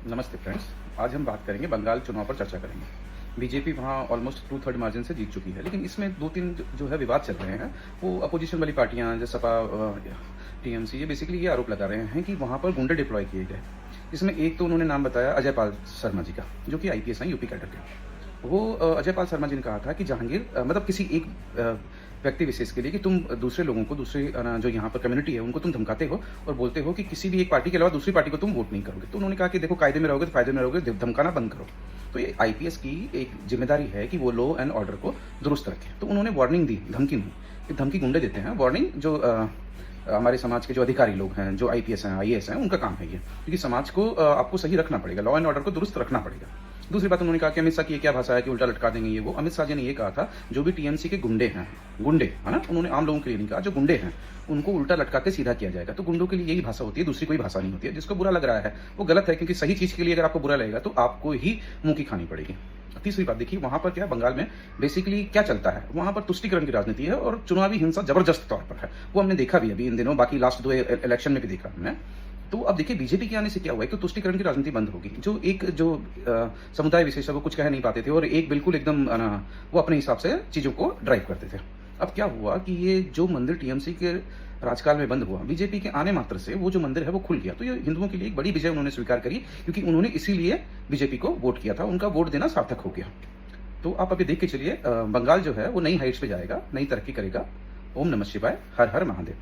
नमस्ते फ्रेंड्स। आज हम बात करेंगे बंगाल चुनाव पर चर्चा करेंगे। बीजेपी वहाँ ऑलमोस्ट 2/3 मार्जिन से जीत चुकी है, लेकिन इसमें 2-3 जो है विवाद चल रहे हैं। वो अपोजिशन वाली पार्टियां जैसे सपा, टीएमसी, ये बेसिकली ये आरोप लगा रहे हैं कि वहाँ पर गुंडे डिप्लॉय किए गए। इसमें एक तो उन्होंने नाम बताया अजय पाल शर्मा जी का, जो कि आईपीएस हैं, यूपी कैडर के। वो अजय पाल शर्मा जी ने कहा था कि जहांगीर मतलब किसी एक व्यक्ति विशेष के लिए कि तुम दूसरे लोगों को, दूसरे जो यहाँ पर कम्युनिटी है उनको तुम धमकाते हो और बोलते हो कि किसी भी एक पार्टी के अलावा दूसरी पार्टी को तुम वोट नहीं करोगे। तो उन्होंने कहा कि देखो, कायदे में रहोगे तो फायदे में रहोगे, धमकाना बंद करो। तो ये आईपीएस की एक जिम्मेदारी है कि वो लॉ एंड ऑर्डर को दुरुस्त रखें। तो उन्होंने वार्निंग दी, धमकी नहीं, कि धमकी गुंडे देते हैं। वार्निंग जो हमारे समाज के जो अधिकारी लोग हैं, जो आईपीएस हैं, आईएएस हैं, उनका काम है ये, क्योंकि समाज को आपको सही रखना पड़ेगा, लॉ एंड ऑर्डर को दुरुस्त रखना पड़ेगा। दूसरी बात उन्होंने कहा कि अमित शाह की ये क्या भाषा है कि उल्टा लटका देंगे ये वो। अमित शाह जी ने ये कहा था जो भी टीएमसी के गुंडे हैं, गुंडे है ना, उन्होंने आम लोगों के लिए नहीं कहा, जो गुंडे हैं उनको उल्टा लटका के सीधा किया जाएगा। तो गुंडों के लिए यही भाषा होती है, दूसरी कोई भाषा नहीं होती है। जिसको बुरा लग रहा है वो गलत है, क्योंकि सही चीज के लिए अगर आपको बुरा लगेगा तो आपको ही मुंह की खानी पड़ेगी। तीसरी बात देखिए, वहां पर क्या बंगाल में बेसिकली क्या चलता है, वहां पर तुष्टिकरण की राजनीति है और चुनावी हिंसा जबरदस्त तौर पर है। वो हमने देखा भी अभी इन दिनों, बाकी लास्ट 2 इलेक्शन में भी देखा हमने। तो अब देखिए, बीजेपी के आने से क्या हुआ है कि तुष्टिकरण की राजनीति बंद होगी। जो समुदाय विशेष है वो कुछ कह नहीं पाते थे और एक बिल्कुल एकदम वो अपने हिसाब से चीजों को ड्राइव करते थे। अब क्या हुआ कि ये जो मंदिर टीएमसी के राजकाल में बंद हुआ, बीजेपी के आने मात्र से वो जो मंदिर है वो खुल गया। तो ये हिंदुओं के लिए एक बड़ी विजय उन्होंने स्वीकार करी, क्योंकि उन्होंने इसीलिए बीजेपी को वोट किया था, उनका वोट देना सार्थक हो गया। तो आप अभी देख के चलिए, बंगाल जो है वो नई हाइट्स पे जाएगा, नई तरक्की करेगा। ओम नमः शिवाय, हर हर महादेव।